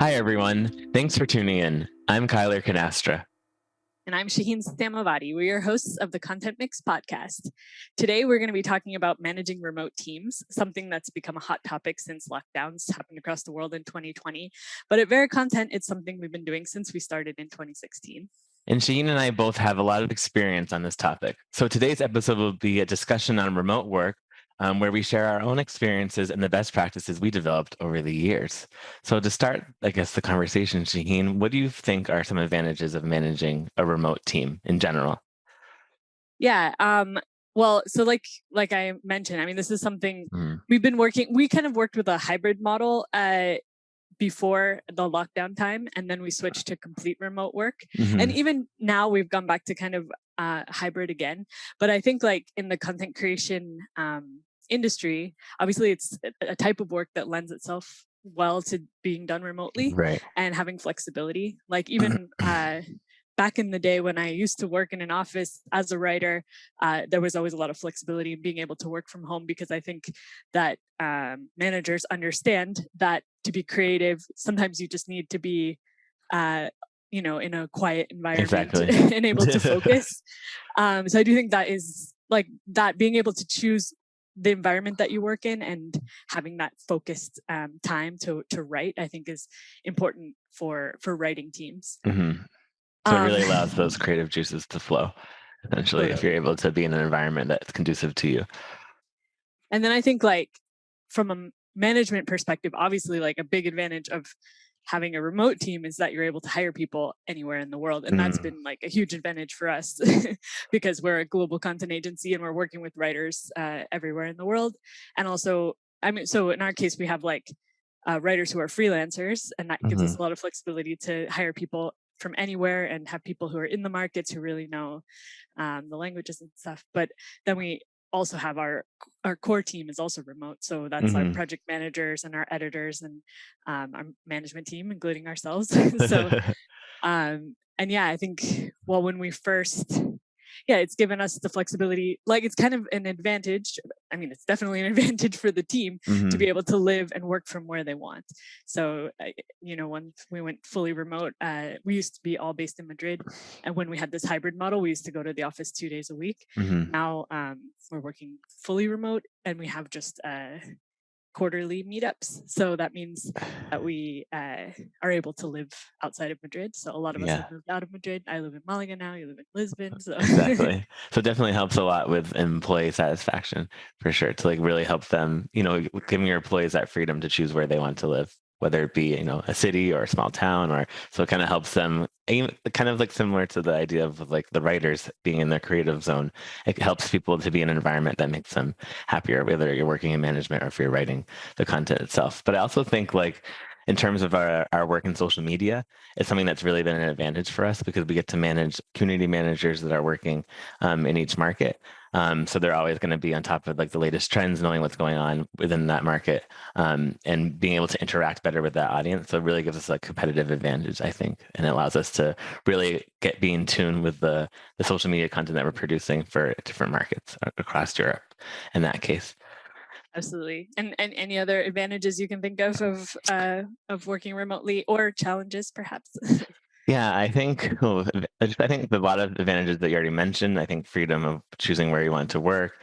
Hi, everyone. Thanks for tuning in. I'm Kyler Canastra. And I'm Shaheen Samavati. We're your hosts of the Content Mix podcast. Today, we're going to be talking about managing remote teams, something that's become a hot topic since lockdowns happened across the world in 2020. But at VeraContent, it's something we've been doing since we started in 2016. And Shaheen and I both have a lot of experience on this topic. So today's episode will be a discussion on remote work, where we share our own experiences and the best practices we developed over the years. So to start, I guess, the conversation, Shaheen, what do you think are some advantages of managing a remote team in general? Yeah. Well, so like I mentioned, I mean, this is something we've been working. We kind of worked with a hybrid model before the lockdown time, and then we switched to complete remote work. And even now, we've gone back to kind of hybrid again. But I think like in the content creation industry, obviously it's a type of work that lends itself well to being done remotely Right. and having flexibility. Like even back in the day when I used to work in an office as a writer, there was always a lot of flexibility in being able to work from home, because I think that managers understand that to be creative, sometimes you just need to be in a quiet environment and able to focus. So I do think that is like that, being able to choose the environment that you work in and having that focused time to write, I think is important for writing teams. So it really allows those creative juices to flow, essentially, if you're Totally. able to be in an environment that's conducive to you. And then I think like from a management perspective, obviously like a big advantage of having a remote team is that you're able to hire people anywhere in the world. And that's been like a huge advantage for us because we're a global content agency and we're working with writers everywhere in the world. And also, I mean, so in our case, we have like writers who are freelancers, and that gives us a lot of flexibility to hire people from anywhere and have people who are in the markets who really know the languages and stuff. But then we also have our core team is also remote. So that's our project managers and our editors and our management team, including ourselves. So, and yeah, I think, well, when we first, it's given us the flexibility. Like it's kind of an advantage. I mean, it's definitely an advantage for the team to be able to live and work from where they want. So, when we went fully remote, we used to be all based in Madrid. And when we had this hybrid model, we used to go to the office 2 days a week. Now we're working fully remote, and we have just quarterly meetups. So that means that we are able to live outside of Madrid. So a lot of us have moved out of Madrid. I live in Malaga now. You live in Lisbon. So Exactly. So it definitely helps a lot with employee satisfaction, for sure, to like really help them, giving your employees that freedom to choose where they want to live, whether it be, a city or a small town, or so it kind of helps them, kind of like similar to the idea of like the writers being in their creative zone. It helps people to be in an environment that makes them happier, whether you're working in management or if you're writing the content itself. But I also think like in terms of our work in social media, it's something that's really been an advantage for us because we get to manage community managers that are working in each market. So they're always going to be on top of like the latest trends, knowing what's going on within that market, and being able to interact better with that audience. So it really gives us a competitive advantage, I think, and it allows us to really be in tune with the social media content that we're producing for different markets across Europe in that case. Absolutely. And any other advantages you can think of working remotely, or challenges perhaps? Yeah, I think I think a lot of advantages that you already mentioned. I think freedom of choosing where you want to work,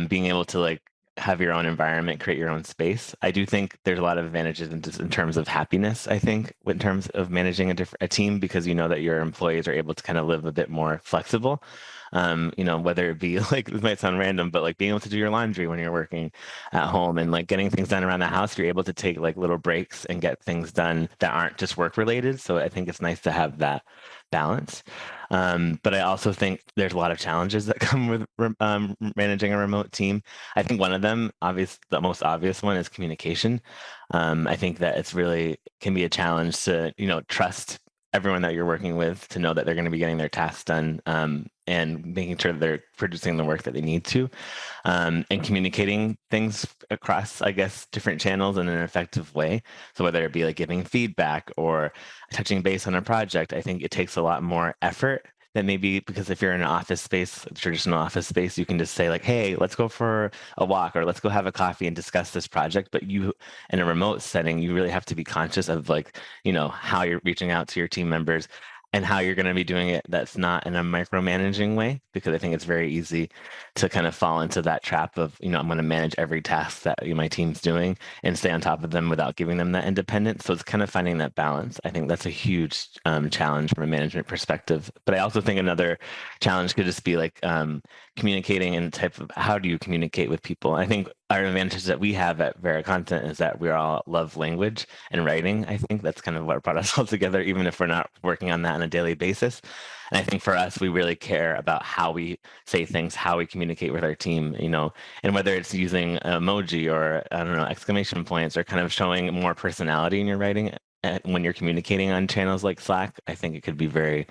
being able to like have your own environment, create your own space. I do think there's a lot of advantages in terms of happiness. I think in terms of managing a team, because you know that your employees are able to kind of live a bit more flexible. Whether it be like, this might sound random, but like being able to do your laundry when you're working at home and like getting things done around the house, you're able to take like little breaks and get things done that aren't just work related. So I think it's nice to have that balance. But I also think there's a lot of challenges that come with managing a remote team. I think one of them, the most obvious one, is communication. I think that it's really can be a challenge to, trust everyone that you're working with to know that they're going to be getting their tasks done, and making sure that they're producing the work that they need to, and communicating things across, I guess, different channels in an effective way. So whether it be like giving feedback or touching base on a project, I think it takes a lot more effort that maybe because if you're in an office space, a traditional office space, you can just say like, hey, let's go for a walk or let's go have a coffee and discuss this project. But you, in a remote setting, you really have to be conscious of like, how you're reaching out to your team members and how you're going to be doing it that's not in a micromanaging way, because I think it's very easy to kind of fall into that trap of, I'm going to manage every task that my team's doing and stay on top of them without giving them that independence. So it's kind of finding that balance. I think that's a huge challenge from a management perspective. But I also think another challenge could just be like communicating and type of how do you communicate with people. I think our advantage that we have at VeraContent is that we all love language and writing. I think that's kind of what brought us all together, even if we're not working on that on a daily basis. And I think for us, we really care about how we say things, how we communicate with our team, and whether it's using emoji or, I don't know, exclamation points or kind of showing more personality in your writing when you're communicating on channels like Slack. I think it could be very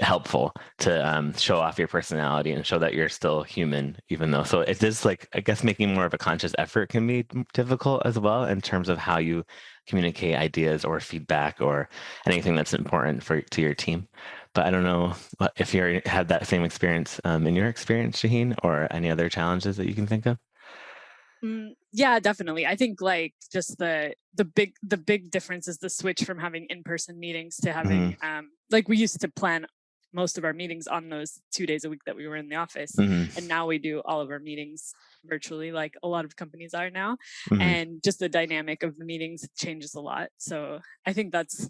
helpful to show off your personality and show that you're still human, even though. So it is like, I guess, making more of a conscious effort can be difficult as well in terms of how you communicate ideas or feedback or anything that's important to your team. But I don't know if you had that same experience in your experience, Shaheen, or any other challenges that you can think of. Yeah, definitely. I think like just the big difference is the switch from having in-person meetings to having like we used to plan most of our meetings on those 2 days a week that we were in the office, and now we do all of our meetings virtually, like a lot of companies are now, and just the dynamic of the meetings changes a lot. So I think that's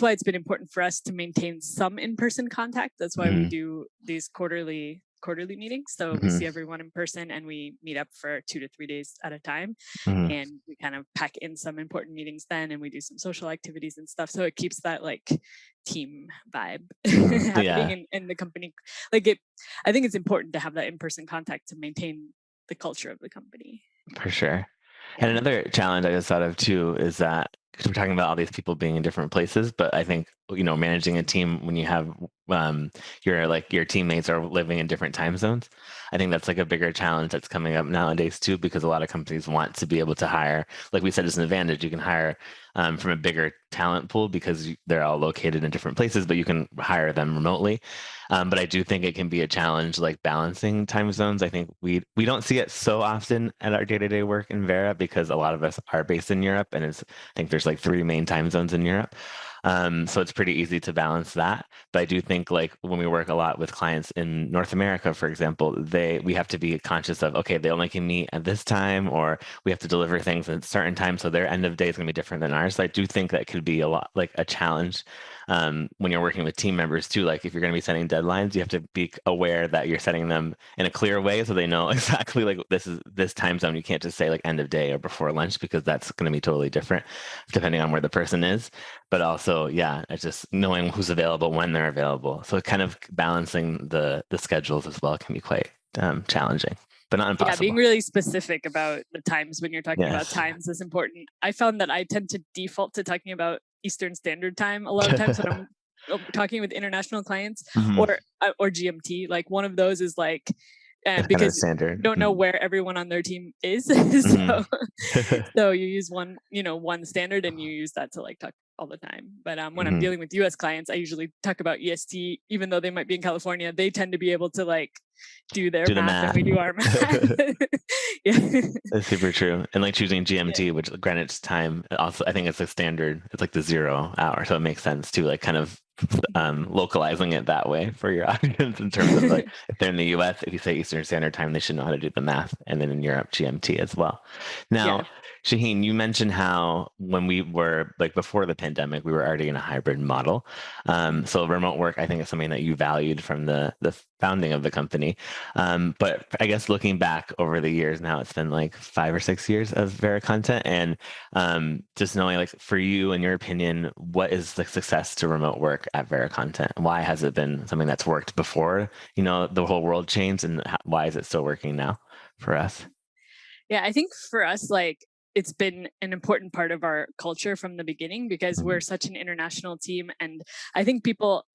why it's been important for us to maintain some in-person contact. That's why we do these quarterly meetings. So we see everyone in person and we meet up for 2 to 3 days at a time. And we kind of pack in some important meetings then, and we do some social activities and stuff. So it keeps that like team vibe happening in the company. Like I think it's important to have that in-person contact to maintain the culture of the company. For sure. And Yeah. another challenge I just thought of too is that because we're talking about all these people being in different places, but I think, managing a team when you have your teammates are living in different time zones. I think that's like a bigger challenge that's coming up nowadays too, because a lot of companies want to be able to hire, like we said, it's an advantage. You can hire from a bigger talent pool because they're all located in different places, but you can hire them remotely. But I do think it can be a challenge, like balancing time zones. I think we don't see it so often at our day-to-day work in Vera because a lot of us are based in Europe, and I think there's like 3 main time zones in Europe. So it's pretty easy to balance that. But I do think like when we work a lot with clients in North America, for example, we have to be conscious of, okay, they only can meet at this time, or we have to deliver things at a certain time. So their end of day is going to be different than ours. So I do think that could be a lot like a challenge when you're working with team members too. Like if you're going to be setting deadlines, you have to be aware that you're setting them in a clear way so they know exactly like this is this time zone. You can't just say like end of day or before lunch because that's going to be totally different depending on where the person is. But also, yeah, it's just knowing who's available when they're available. So kind of balancing the schedules as well can be quite challenging, but not impossible. Yeah, being really specific about the times when you're talking about Yes. times is important. I found that I tend to default to talking about Eastern Standard Time a lot of times when I'm talking with international clients or GMT. Like one of those is like It's kind of because standard. you don't know where everyone on their team is, so you use one standard and you use that to like talk all the time. But when I'm dealing with US clients, I usually talk about EST, even though they might be in California. They tend to be able to like do their Do the math and we math. do our math. Yeah. That's super true. And like choosing GMT, which Greenwich time, also I think it's a standard. It's like the 0 hour, so it makes sense to like kind of localizing it that way for your audience in terms of like if they're in the US, if you say Eastern Standard Time, they should know how to do the math, and then in Europe, GMT as well. Now, Yeah. Shaheen, you mentioned how when we were like before the pandemic, we were already in a hybrid model. So remote work, I think, is something that you valued from the founding of the company. But I guess looking back over the years now, it's been like 5 or 6 years of VeraContent, and just knowing like for you, in your opinion, what is the success to remote work at VeraContent? Why has it been something that's worked before, the whole world changed, and why is it still working now for us? Yeah, I think for us, like it's been an important part of our culture from the beginning because we're such an international team. And I think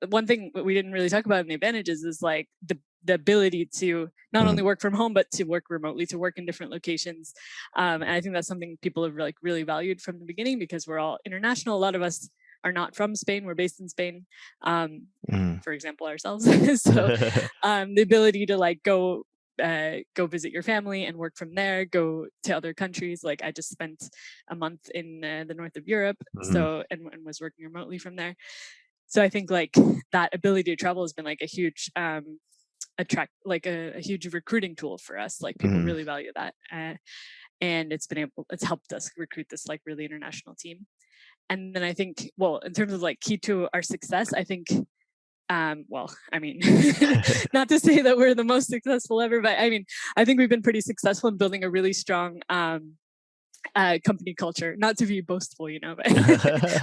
one thing we didn't really talk about in the advantages is like the ability to not only work from home, but to work remotely, to work in different locations. And I think that's something people have like really valued from the beginning because we're all international. A lot of us are not from Spain. We're based in Spain, Mm. for example, ourselves. So the ability to like go visit your family and work from there, go to other countries. Like I just spent a month in the north of Europe, Mhm. so and was working remotely from there. So I think like that ability to travel has been like a huge a huge recruiting tool for us. Like people Mhm. really value that, and it's helped us recruit this like really international team. And then I think, well, in terms of like key to our success, I think well, I mean, not to say that we're the most successful ever, but I mean, I think we've been pretty successful in building a really strong company culture. Not to be boastful, but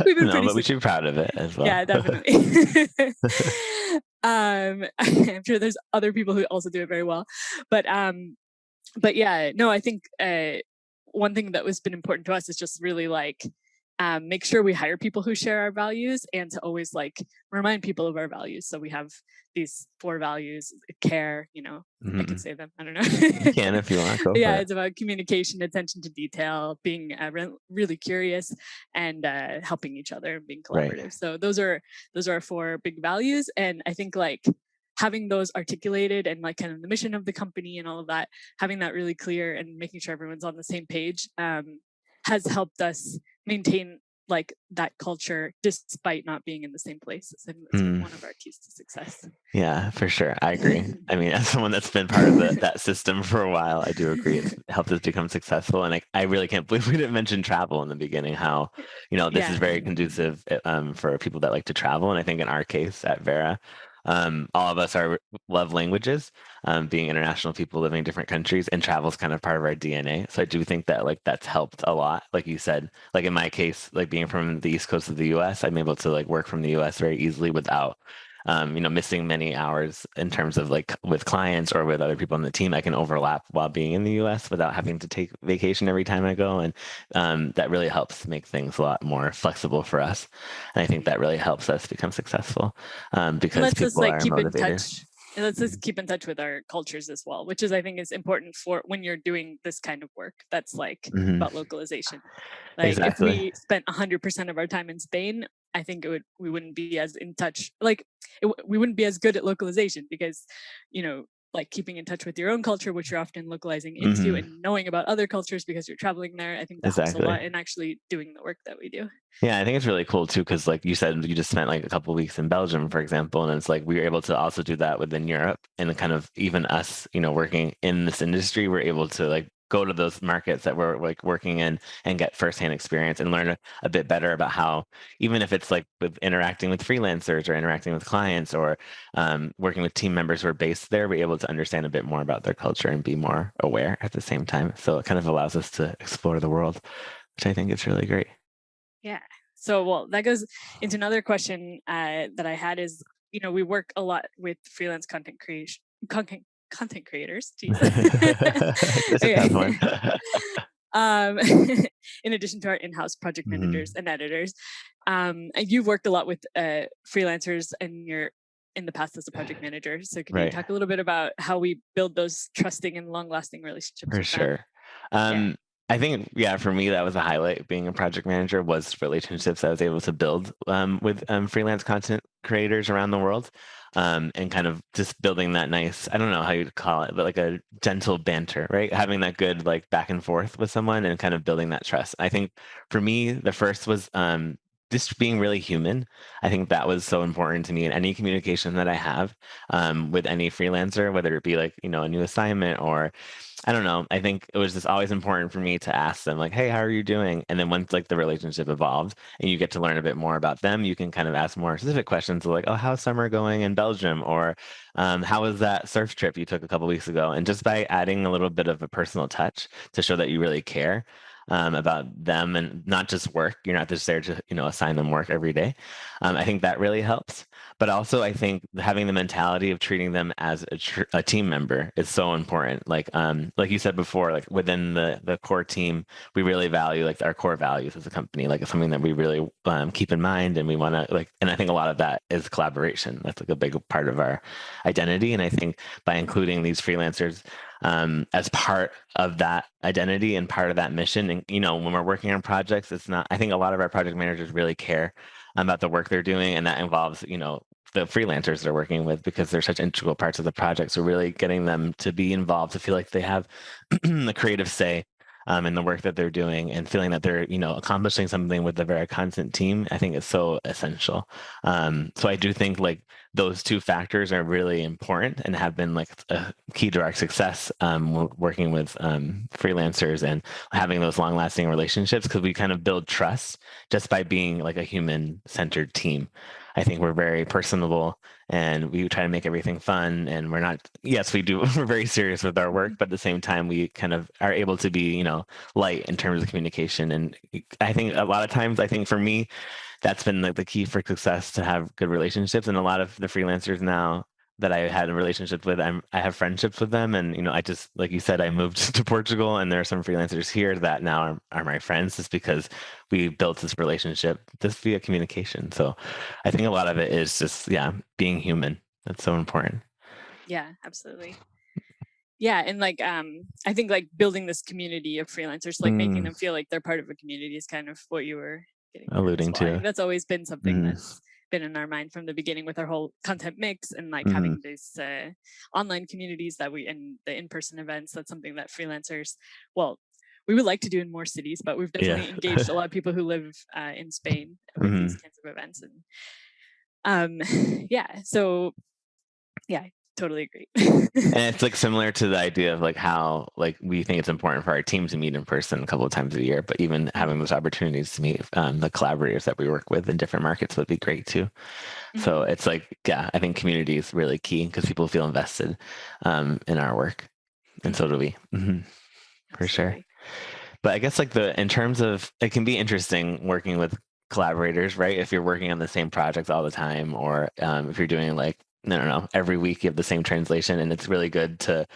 we've been No, pretty but we should be successful. proud of it as well. Yeah, definitely. I'm sure there's other people who also do it very well, but yeah, no, I think one thing that was been important to us is just really like make sure we hire people who share our values, and to always like remind people of our values. So we have these 4 values: care, I could Mhm. say them, I don't You know. can if you want, go for Yeah, it. it's about communication, attention to detail, being really curious, and helping each other and being Right. collaborative. So those are our 4 big values, and I think like having those articulated and like kind of the mission of the company and all of that, having that really clear and making sure everyone's on the same page has helped us maintain like that culture despite not being in the same places. And it's been Mm. one of our keys to success. Yeah, for sure. I agree. I mean, as someone that's been part of that system for a while, I do agree it's helped us become successful. And I really can't believe we didn't mention travel in the beginning, how, this is Yeah. very conducive for people that like to travel. And I think in our case at Vera, all of us love languages, being international people living in different countries, and travel is kind of part of our DNA. So I do think that like that's helped a lot. Like you said, like in my case, like being from the East Coast of the US, I'm able to like work from the US very easily without missing many hours in terms of like with clients or with other people on the team. I can overlap while being in the US without having to take vacation every time I go. And that really helps make things a lot more flexible for us. And I think that really helps us become successful And because lets us people like are keep in motivated. touch. It lets us keep in touch with our cultures as well, which is I think is important for when you're doing this kind of work that's like Hmm. about localization. Like if Exactly. we spent 100% of our time in Spain, I think we wouldn't be as in touch. Like we wouldn't be as good at localization because, like keeping in touch with your own culture, which you're often localizing into, Hmm. and knowing about other cultures because you're traveling there. I think that helps a Exactly. lot in actually doing the work that we do. Yeah, I think it's really cool too, because like you said, you just spent like a couple of weeks in Belgium, for example, and it's like we were able to also do that within Europe, and kind of even us, working in this industry, we're able to like go to those markets that we're like working in and get firsthand experience and learn a bit better about how, even if it's like with interacting with freelancers or interacting with clients or working with team members who are based there, we're able to understand a bit more about their culture and be more aware at the same time. So it kind of allows us to explore the world, which I think is really great. Yeah. So, well, that goes into another question that I had is, we work a lot with freelance content creators. Jeez. That's a tough one. Okay. um, in addition to our in-house project managers Mhm. and editors, and you've worked a lot with freelancers, and you're in the past as a project manager. So, can you Right. talk a little bit about how we build those trusting and long-lasting relationships For with them? sure. Yeah. I think, yeah, for me, that was a highlight. Being a project manager was relationships I was able to build with freelance content creators around the world, and kind of just building that nice, I don't know how you'd call it, but like a gentle banter, right? Having that good like back and forth with someone and kind of building that trust. I think for me, the first was just being really human. I think that was so important to me in any communication that I have with any freelancer, whether it be like, a new assignment or I don't know. I think it was just always important for me to ask them like, "Hey, how are you doing?" And then once like the relationship evolved and you get to learn a bit more about them, you can kind of ask more specific questions like, "Oh, how's summer going in Belgium?" Or "How was that surf trip you took a couple weeks ago?" And just by adding a little bit of a personal touch to show that you really care about them and not just work, you're not just there to assign them work every day. I think that really helps. But also, I think having the mentality of treating them as a team member is so important. Like you said before, like within the core team, we really value like our core values as a company. Like it's something that we really keep in mind, and we want to like. And I think a lot of that is collaboration. That's like a big part of our identity. And I think by including these freelancers as part of that identity and part of that mission, and when we're working on projects, it's not. I think a lot of our project managers really care about the work they're doing, and that involves, the freelancers they're working with, because they're such integral parts of the project. So really getting them to be involved, to feel like they have the creative say in the work that they're doing, and feeling that they're, accomplishing something with the VeraContent team, I think is so essential. So I do think like those two factors are really important and have been like a key to our success working with freelancers and having those long lasting relationships, because we kind of build trust just by being like a human centered team. I think we're very personable, and we try to make everything fun, and we're not, yes, we do, we're very serious with our work, but at the same time, we kind of are able to be, light in terms of communication. And I think a lot of times, I think for me, that's been like the key for success, to have good relationships. And a lot of the freelancers now that I had a relationship with, I have friendships with them. And, I just, like you said, I moved to Portugal, and there are some freelancers here that now are my friends, just because we built this relationship just via communication. So I think a lot of it is just, yeah, being human. That's so important. Yeah, absolutely. Yeah, and like I think like building this community of freelancers, like making them feel like they're part of a community, is kind of what you were getting at as Alluding well. I to. think that's always been something that's been in our mind from the beginning with our whole content mix, and like having these online communities that and the in-person events. That's something that freelancers, well, we would like to do in more cities, but we've definitely Yeah. engaged a lot of people who live in Spain with these kinds of events. And yeah, so yeah, I totally agree. And it's like similar to the idea of like how like we think it's important for our team to meet in person a couple of times a year, but even having those opportunities to meet the collaborators that we work with in different markets would be great too. So it's like, yeah, I think community is really key, because people feel invested in our work, and so do we. For sure. Absolutely. But I guess like in terms of, it can be interesting working with collaborators, right? If you're working on the same projects all the time, or if you're doing like, I don't know, every week you have the same translation, and it's really good to,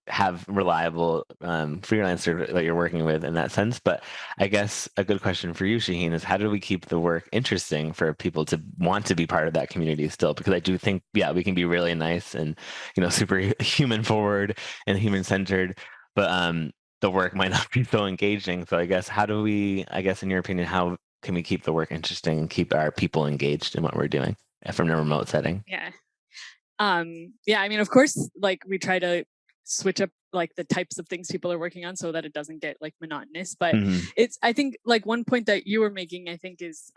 have reliable freelancer that you're working with in that sense. But I guess a good question for you, Shaheen, is how do we keep the work interesting for people to want to be part of that community still? Because I do think, yeah, we can be really nice and, super human forward and human centered, but the work might not be so engaging. So I guess I guess in your opinion, how can we keep the work interesting and keep our people engaged in what we're doing from a remote setting? Yeah. Yeah, I mean, of course, like we try to switch up like the types of things people are working on so that it doesn't get like monotonous. But I think like one point that you were making, I think, is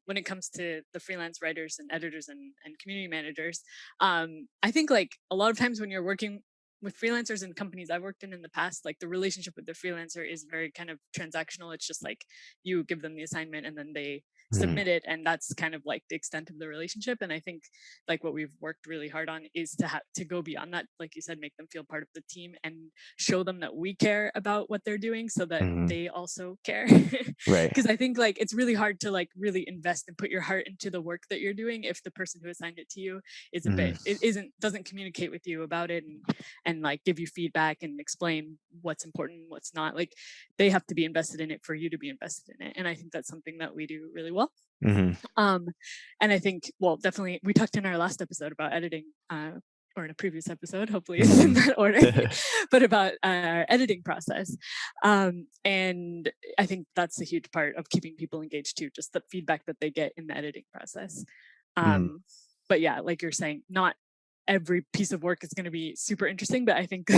when it comes to the freelance writers and editors and community managers, I think like a lot of times when you're working with freelancers and companies I've worked in the past, like the relationship with the freelancer is very kind of transactional. It's just like you give them the assignment and then they submit it, and that's kind of like the extent of the relationship. And I think like what we've worked really hard on is to have to go beyond that, like you said, make them feel part of the team and show them that we care about what they're doing, so that they also care. Right. Because I think like it's really hard to like really invest and put your heart into the work that you're doing if the person who assigned it to you is a bit it doesn't communicate with you about it, and like give you feedback and explain what's important and what's not. Like they have to be invested in it for you to be invested in it, and I think that's something that we do really well. And I think, well, definitely we talked in our last episode about editing, or in a previous episode, hopefully it's in that order, but about our editing process. And I think that's a huge part of keeping people engaged too, just the feedback that they get in the editing process. But yeah, like you're saying, not every piece of work is going to be super interesting, but I think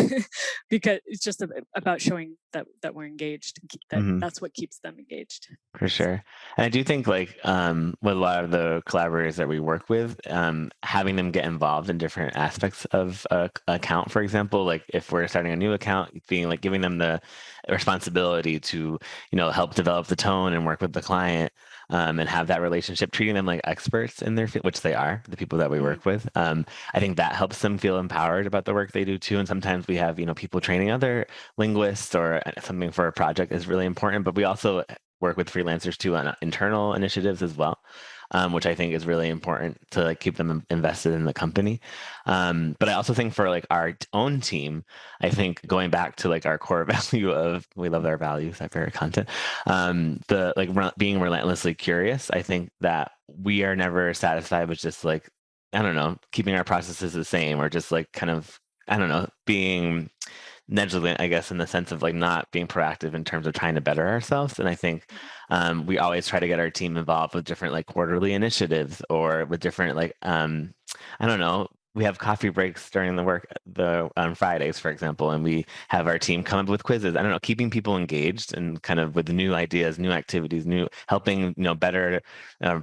because it's just about showing that we're engaged, that's what keeps them engaged. For sure. And I do think like with a lot of the collaborators that we work with, having them get involved in different aspects of a account, for example, like if we're starting a new account, being like giving them the responsibility to, help develop the tone and work with the client, and have that relationship, treating them like experts in their field, which they are, the people that we work with. I think that helps them feel empowered about the work they do too. And sometimes we have, people training other linguists or something for a project is really important, but we also work with freelancers too on internal initiatives as well, which I think is really important to like keep them invested in the company. But I also think for like our own team, I think going back to like our core value of we love our values at VeraContent, the like being relentlessly curious. I think that we are never satisfied with just like, I don't know, keeping our processes the same, or just like kind of, I don't know, being negligent, I guess, in the sense of like not being proactive in terms of trying to better ourselves. And I think we always try to get our team involved with different like quarterly initiatives or with different like I don't know. We have coffee breaks during the work the on Fridays, for example, and we have our team come up with quizzes. I don't know, keeping people engaged and kind of with new ideas, new activities, new helping better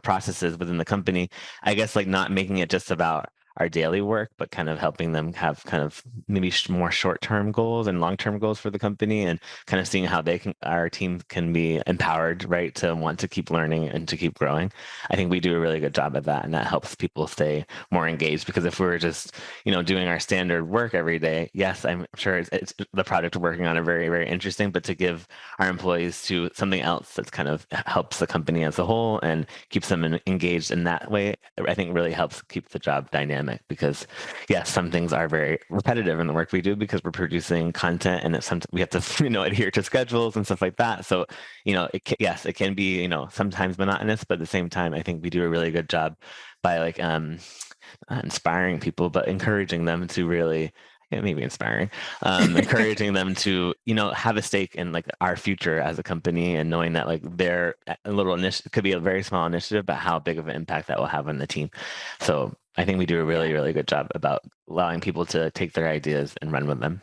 processes within the company. I guess like not making it just about our daily work, but kind of helping them have kind of maybe more short-term goals and long-term goals for the company, and kind of seeing how our team can be empowered, right, to want to keep learning and to keep growing. I think we do a really good job at that, and that helps people stay more engaged. Because if we're just, doing our standard work every day, yes, I'm sure it's the project we're working on are very, very interesting, but to give our employees to something else that's kind of helps the company as a whole and keeps them engaged in that way, I think really helps keep the job dynamic. Because yes, some things are very repetitive in the work we do because we're producing content, and we have to adhere to schedules and stuff like that. So yes, it can be sometimes monotonous, but at the same time I think we do a really good job by like not inspiring people, but encouraging them to really, yeah, maybe inspiring, encouraging them to, have a stake in like our future as a company, and knowing that like their a little initiative could be a very small initiative, but how big of an impact that will have on the team. So I think we do a really, really good job about allowing people to take their ideas and run with them.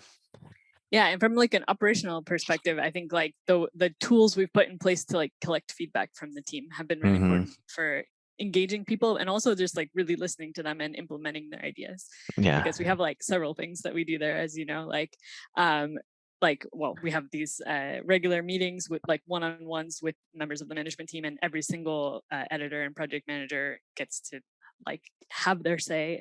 Yeah, and from like an operational perspective, I think like the tools we've put in place to like collect feedback from the team have been really important for engaging people, and also just like really listening to them and implementing their ideas. Yeah. Because we have like several things that we do there, as you know, well, we have these regular meetings with like one-on-ones with members of the management team, and every single editor and project manager gets to like have their say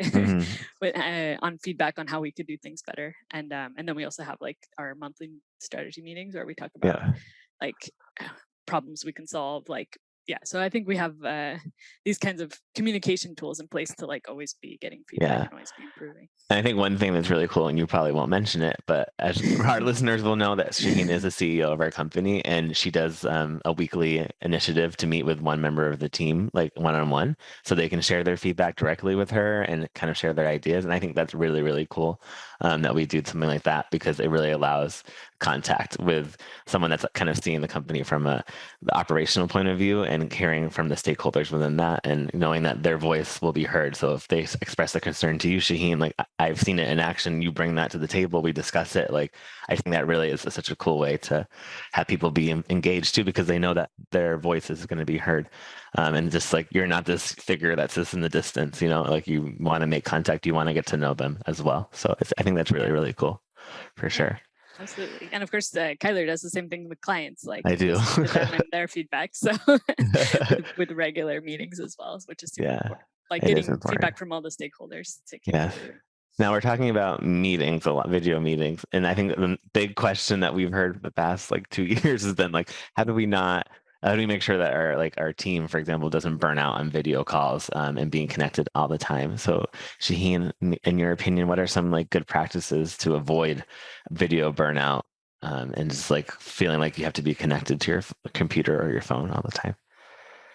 on feedback on how we could do things better. And then we also have like our monthly strategy meetings where we talk about like problems we can solve, like so I think we have these kinds of communication tools in place to like always be getting feedback and always be improving. And I think one thing that's really cool, and you probably won't mention it, but as our listeners will know, that Shaheen is the CEO of our company, and she does a weekly initiative to meet with one member of the team, like one-on-one, so they can share their feedback directly with her and kind of share their ideas. And I think that's really, really cool that we do something like that, because it really allows contact with someone that's kind of seeing the company from the operational point of view, and hearing from the stakeholders within that, and knowing that their voice will be heard. So if they express a concern to you, Shaheen, like I've seen it in action, you bring that to the table, we discuss it. Like I think that really is such a cool way to have people be engaged too, because they know that their voice is going to be heard. And just like you're not this figure that sits in the distance, like you want to make contact, you want to get to know them as well. So I think that's really, really cool for sure. Absolutely. And of course, Kyler does the same thing with clients. Like I do. to them and their feedback. So with regular meetings as well, which is super important. Like getting feedback from all the stakeholders to carry through. Now we're talking about meetings, a lot, video meetings. And I think the big question that we've heard for the past like 2 years has been like, how do we make sure that our team, for example, doesn't burn out on video calls and being connected all the time? So Shaheen, in your opinion, what are some like good practices to avoid video burnout and just like feeling like you have to be connected to your computer or your phone all the time?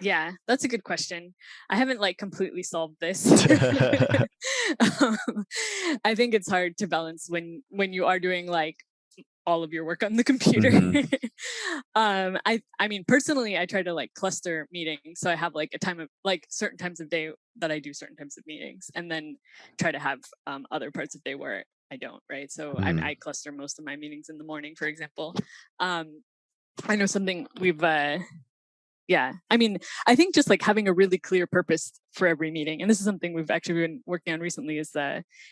Yeah, that's a good question. I haven't like completely solved this. I think it's hard to balance when you are doing like all of your work on the computer. I mean, personally, I try to like cluster meetings. So I have like a time of like certain times of day that I do certain types of meetings, and then try to have other parts of day where I don't, right? So I cluster most of my meetings in the morning, for example. I know something we've I mean, I think just like having a really clear purpose for every meeting, and this is something we've actually been working on recently, is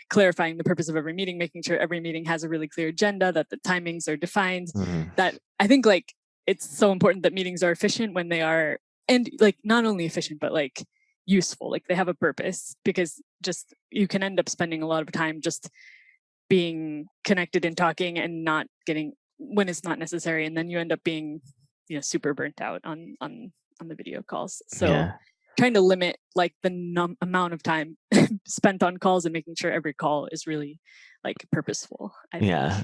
clarifying the purpose of every meeting, making sure every meeting has a really clear agenda, that the timings are defined, that I think like it's so important that meetings are efficient when they are, and like not only efficient, but like useful, like they have a purpose, because just you can end up spending a lot of time just being connected and talking and not getting when it's not necessary, and then you end up being super burnt out on the video calls. So trying to limit like the amount of time spent on calls and making sure every call is really like purposeful. I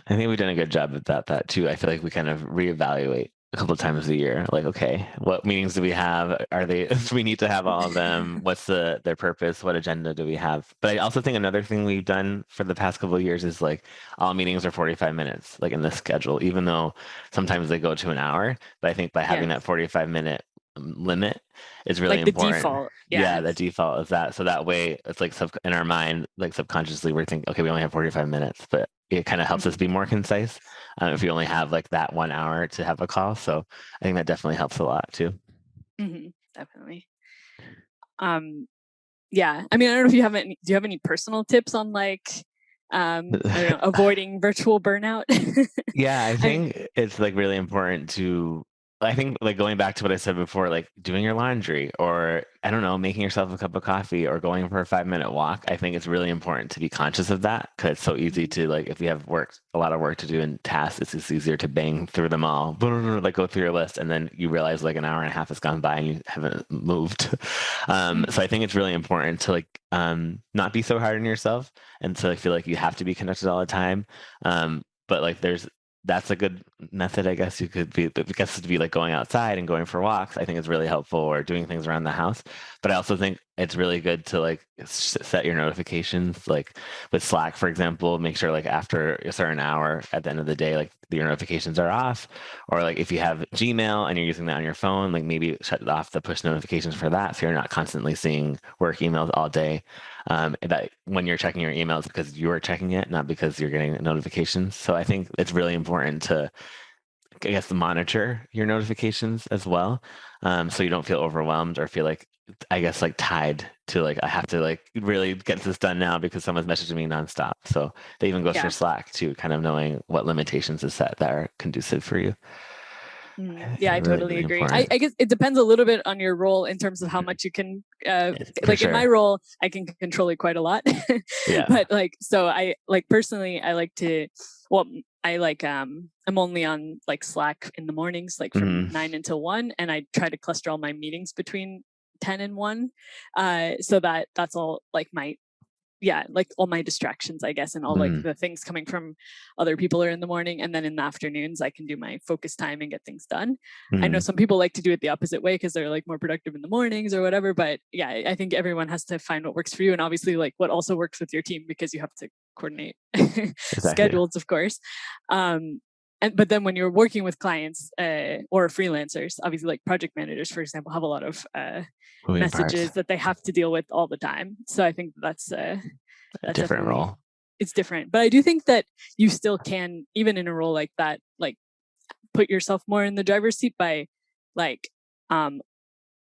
think we've done a good job of that too. I feel like we kind of reevaluate a couple of times a year. Like, okay, what meetings do we have? Are they, do we need to have all of them? What's their purpose? What agenda do we have? But I also think another thing we've done for the past couple of years is like all meetings are 45 minutes, like in the schedule, even though sometimes they go to an hour. But I think by Yeah. having that 45-minute limit is really Like the important. default. Yeah, Yeah. the default is that. So that way it's like in our mind, like subconsciously we're thinking, okay, we only have 45 minutes, but it kind of helps us Mhm. be more concise if we only have like that 1 hour to have a call. So I think that definitely helps a lot too. Definitely. Yeah. I mean, I don't know if you have any, do you have any personal tips on like, I don't know, avoiding virtual burnout? Yeah, I I, think it's like really important to, I think like going back to what I said before, like doing your laundry or I don't know, making yourself a cup of coffee or going for a 5-minute walk. I think it's really important to be conscious of that because it's so easy Mhm. to like, if you have a lot of work to do and tasks, it's just easier to bang through them all, like go through your list. And then you realize like an hour and a half has gone by and you haven't moved. So I think it's really important to like, not be so hard on yourself and to like, feel like you have to be connected all the time. But like that's a good method, I guess you could be, but because to be like going outside and going for walks, I think is really helpful or doing things around the house. But I also think it's really good to like set your notifications, like with Slack, for example, make sure like after a certain hour at the end of the day, like your notifications are off. Or like if you have Gmail and you're using that on your phone, like maybe shut off the push notifications for that. So you're not constantly seeing work emails all day. That when you're checking your emails because you're checking it, not because you're getting notifications. So I think it's really important to, I guess, monitor your notifications as well, so you don't feel overwhelmed or feel like, I guess, like tied to like I have to like really get this done now because someone's messaging me nonstop. So that even goes for yeah. Slack too, kind of knowing what limitations is set that are conducive for you. I Yeah, think I really, totally really agree. important. I guess it depends a little bit on your role in terms of how much you can, For like in my sure. role, I can control it quite a lot. Yeah. But like, so I like personally, I like to, well, I like, I'm only on like Slack in the mornings, like from Hmm. 9 until 1, and I try to cluster all my meetings between 10 and 1, so that that's all like my, yeah, like all my distractions, I guess, and all like Hmm. the things coming from other people are in the morning. And then in the afternoons, I can do my focus time and get things done. I know Hmm. some people like to do it the opposite way because they're like more productive in the mornings or whatever. But yeah, I think everyone has to find what works for you. And obviously, like what also works with your team because you have to coordinate Exactly. schedules, of course. But then when you're working with clients or freelancers, obviously like project managers, for example, have a lot of Moving parts. messages that they have to deal with all the time. So I think A that's different definitely, role. it's different. But I do think that you still can, even in a role like that, like put yourself more in the driver's seat by like um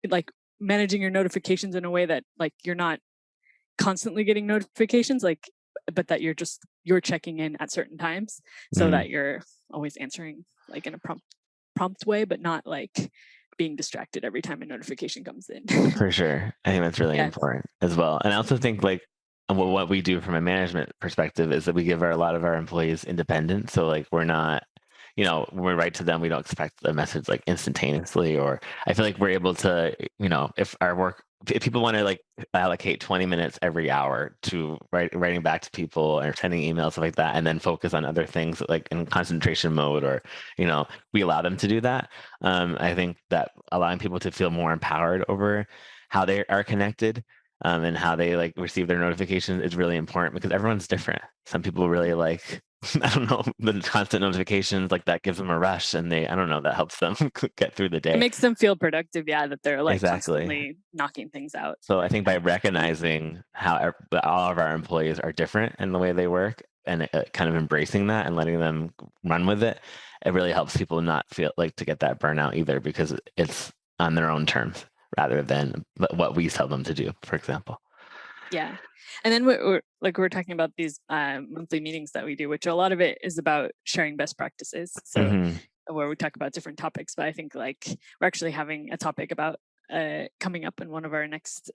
like managing your notifications in a way that like you're not constantly getting notifications, like but that you're checking in at certain times so Hmm. that you're always answering like in a prompt way, but not like being distracted every time a notification comes in. For sure. I think that's really Yeah. important as well. And I also think like what we do from a management perspective is that we give a lot of our employees independence. So like we're not, when we write to them, we don't expect the message like instantaneously. Or I feel like we're able to, if people want to like allocate 20 minutes every hour to writing back to people or sending emails, stuff like that, and then focus on other things like in concentration mode or, we allow them to do that. I think that allowing people to feel more empowered over how they are connected, and how they like receive their notifications is really important because everyone's different. Some people really like, I don't know, the constant notifications like that gives them a rush and I don't know, that helps them get through the It day. makes them feel productive, yeah, that they're like Exactly. constantly knocking things out. So I think by Yeah. recognizing how all of our employees are different in the way they work and kind of embracing that and letting them run with it, it really helps people not feel like to get that burnout either because it's on their own terms rather than what we tell them to do, for example. Yeah. And then we're talking about these monthly meetings that we do, which a lot of it is about sharing best practices. So Hmm. where we talk about different topics, but I think like we're actually having a topic about coming up in one of our next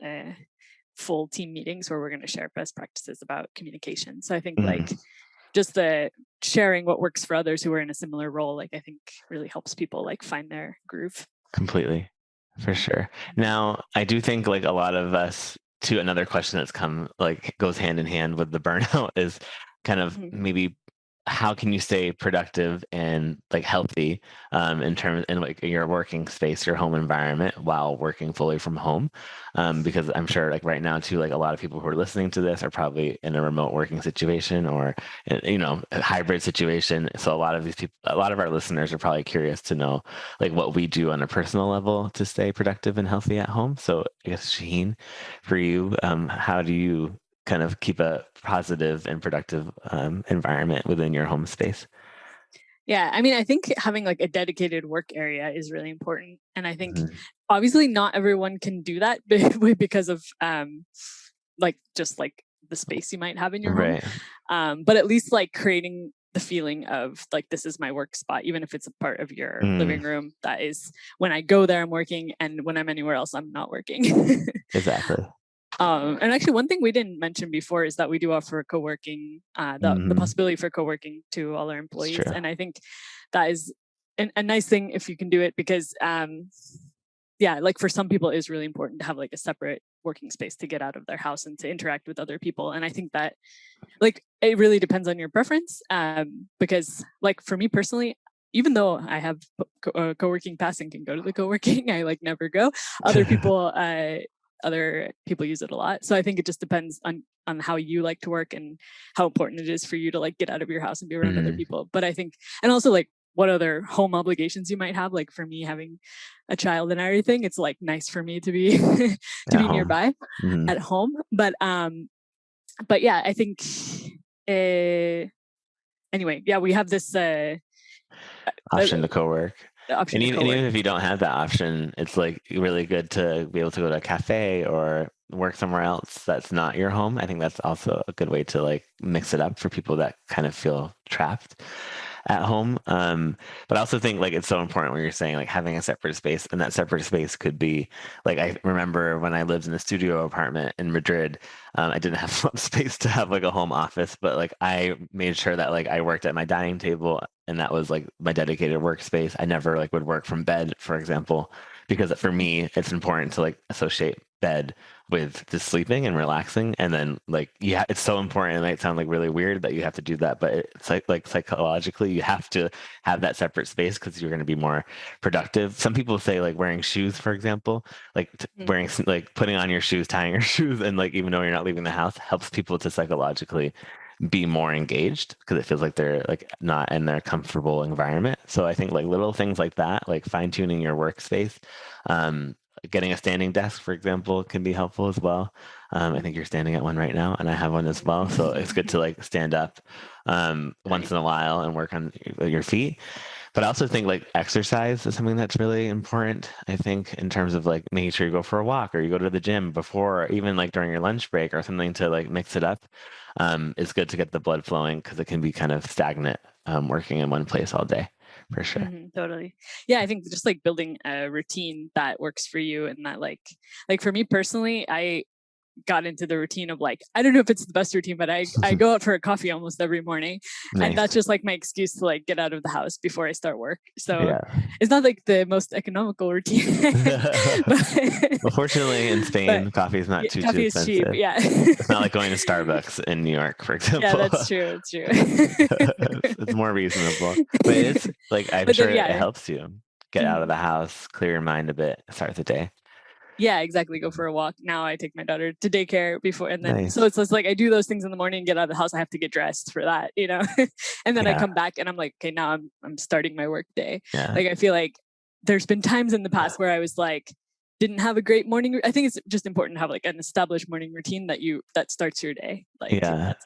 full team meetings where we're going to share best practices about communication. So I think like Hmm. just the sharing what works for others who are in a similar role, like I think really helps people like find their groove. Completely, for sure. Now, I do think like a lot of us, to another question that's come like goes hand in hand with the burnout is kind of Mhm. maybe how can you stay productive and like healthy in terms in like your working space, your home environment while working fully from home? Because I'm sure like right now too, like a lot of people who are listening to this are probably in a remote working situation or a hybrid situation. So a lot of these people, a lot of our listeners are probably curious to know like what we do on a personal level to stay productive and healthy at home. So I guess Shaheen, for you, how do you kind of keep a positive and productive environment within your home space? Yeah, I mean, I think having like a dedicated work area is really important, and I think Mhm. obviously not everyone can do that because of like just like the space you might have in your home, Right. but at least like creating the feeling of like this is my work spot, even if it's a part of your Mm, living room. That is when I go there, I'm working, and when I'm anywhere else, I'm not working. exactly. And actually, one thing we didn't mention before is that we do offer co-working, the Hmm. possibility for co-working to all our It's employees, true. and I think that is a nice thing if you can do it because, yeah, like for some people, it is really important to have like a separate working space to get out of their house and to interact with other people. And I think that like it really depends on your preference, because like for me personally. Even though I have co-working pass and can go to the co-working, I like never go. Other people, other people use it a lot. So I think it just depends on how you like to work and how important it is for you to like get out of your house and be around other Hmm. people. But I think, and also like what other home obligations you might have. Like for me, having a child and everything, it's like nice for me to be to At be home. nearby Hmm. at home. But yeah, I think. Anyway, yeah, we have this uh, Option to co-work. option And to even, and co-work. even if you don't have that option, it's like really good to be able to go to a cafe or work somewhere else that's not your home. I think that's also a good way to like mix it up for people that kind of feel trapped at home. But I also think like it's so important when you're saying like having a separate space, and that separate space could be like I remember when I lived in a studio apartment in Madrid, I didn't have much space to have like a home office, but like I made sure that like I worked at my dining table and that was like my dedicated workspace. I never like would work from bed, for example, because for me it's important to like associate bed with just sleeping and relaxing. And then like yeah, it's so important. It might sound like really weird that you have to do that, but it's like psychologically you have to have that separate space because you're going to be more productive. Some people say like wearing shoes, for example, like Mm. wearing like putting on your shoes, tying your shoes, and like even though you're not leaving the house, helps people to psychologically be more engaged because it feels like they're like not in their comfortable environment. So I think like little things like that, like fine tuning your workspace, um, getting a standing desk, for example, can be helpful as well. I think you're standing at one right now, and I have one as well. So it's good to like stand up once Nice. in a while and work on your feet. But I also think like exercise is something that's really important. I think in terms of like making sure you go for a walk or you go to the gym before, or even like during your lunch break or something to like mix it up. It's good to get the blood flowing because it can be kind of stagnant working in one place all day, for sure. Totally. Yeah, I think just like building a routine that works for you and that like for me personally, I got into the routine of like I don't know if it's the best routine, but I go out for a coffee almost every morning, and that's Nice. just like my excuse to like get out of the house before I start work. So Yeah. it's not like the most economical routine, but Well, fortunately, in but Spain, coffee is not yeah, too coffee is cheap. expensive. Yeah, It's not like going to Starbucks in New York, for yeah, example. that's true. It's true. It's more reasonable. But it's like I'm But sure then it yeah. helps you get out of Mhm. the house, clear your mind a bit, start the day. Yeah, exactly. Go for a walk. Now I take my daughter to daycare before, and then so Nice. it's just like I do those things in the morning, get out of the house. I have to get dressed for that, and then I Yeah. come back and I'm like, okay, now I'm starting my work day. Yeah. Like I feel like there's been times in the past where I was like, didn't have a great morning. I think it's just important to have like an established morning routine that starts your day. Like Yeah. that's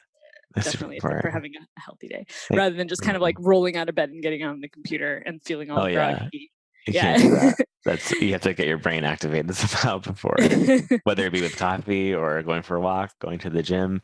That's super definitely a tip for important. having a healthy day, Like, rather than just kind of like mhm. rolling out of bed and getting on the computer and feeling all Oh yeah. groggy. You can't do Yeah. that. That's you have to get your brain activated somehow before, whether it be with coffee or going for a walk, going to the gym.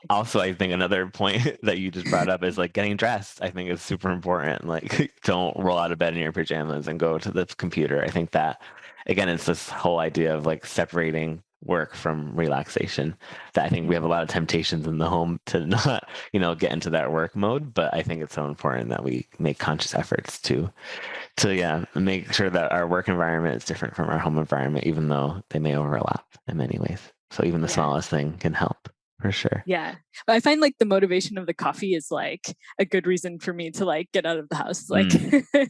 Also, I think another point that you just brought up is like getting dressed. I think is super important. Like, don't roll out of bed in your pajamas and go to the computer. I think that, again, it's this whole idea of like separating work from relaxation that I think we have a lot of temptations in the home to not, get into that work mode. But I think it's so important that we make conscious efforts to yeah, make sure that our work environment is different from our home environment, even though they may overlap in many ways. So even the Yeah. smallest thing can help. for sure. Yeah. But I find like the motivation of the coffee is like a good reason for me to like get out of the house. Like, whereas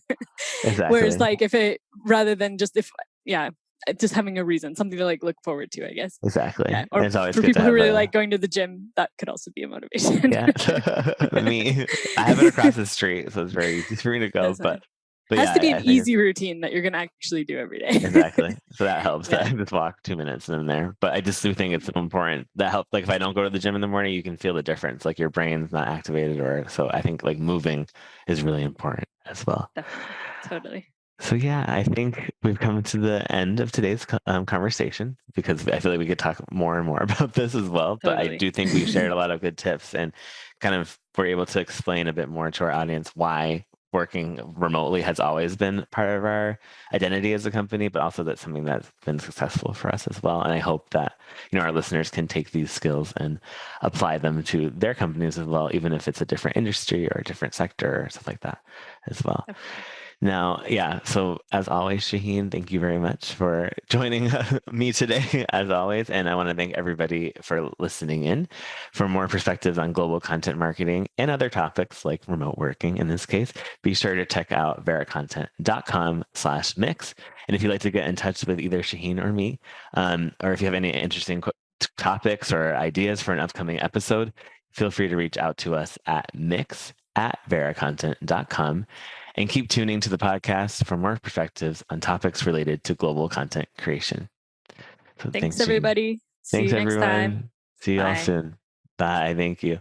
Exactly. like if it, rather than just if, yeah, just having a reason, something to like look forward to, I guess. Exactly. Yeah. And Or it's always for good to people who have really a, like going to the gym, that could also be a motivation. yeah. I have it across the street, so it's very easy for me to go. That's nice. But Has yeah, to be an I think it's easy routine that you're going to actually do every day. exactly. So that helps. That Yeah, I just walk 2 minutes and I'm there. But I just do think it's so important. That helps. Like if I don't go to the gym in the morning, you can feel the difference. Like your brain's not activated, or so I think like moving is really important as well. definitely. Totally. So yeah, I think we've come to the end of today's conversation, because I feel like we could talk more and more about this as well. But I Totally. do think we've shared a lot of good tips, and kind of were able to explain a bit more to our audience why working remotely has always been part of our identity as a company, but also that's something that's been successful for us as well. And I hope that, our listeners can take these skills and apply them to their companies as well, even if it's a different industry or a different sector or stuff like that as well. Definitely. Now, yeah, so as always, Shaheen, thank you very much for joining me today, as always. And I want to thank everybody for listening in. For more perspectives on global content marketing and other topics like remote working in this case, be sure to check out veracontent.com/mix. And if you'd like to get in touch with either Shaheen or me, or if you have any interesting topics or ideas for an upcoming episode, feel free to reach out to us at mix@veracontent.com. And keep tuning to the podcast for more perspectives on topics related to global content creation. So Thanks, thanks, Shane. everybody. See Thanks, you next time. everyone. See you all Bye. soon. Bye. Thank you.